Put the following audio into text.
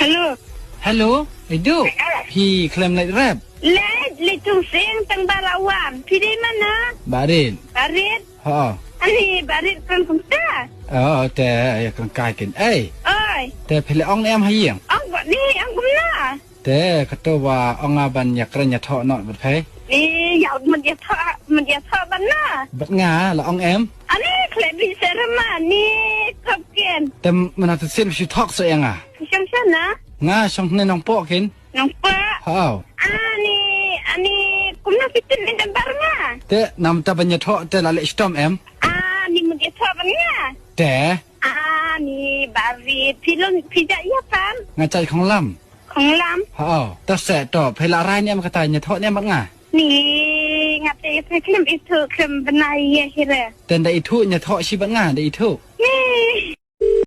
Hello, Edu. Pi klaim lek rap. Le tu sing tang balawan. Pi di mana? Barin. Barit. Ha. Ani barit kan kumta. แต่กางกายกินOi. แต่เพลอองแอมให้ยัง Ang buat ni ang kumna. แต่ก็ตัวว่าอองอาบันอยากระยะเทาะเนาะบัดเพ Ni yauมันdia tha bana. บัดงาละอองแอม Ani klebi serama ni kapken. แต่มันอาจจะเส้นสิทอกซะเองSiang sana. งาช่องในน้องโป๊ะกิน Nampak? ฮาว Ani kumna fitin ni dambar nga. แต่นำตะบัญญะเทาะแต่ละเลสตอมแอม Niมันdia tha bana. แต่ Ni barit pilon pijak ya pan. งาใจของล Kong lam. ำฮาวแต่แสตอบเพลารายเนี่ยมันก็ตายญะเทาะเนี่ยบักงา Ni ngate klem itu klem benai ya hira. แต่ได้อีทุญะเทาะสิบักงาได้อีทุ Ni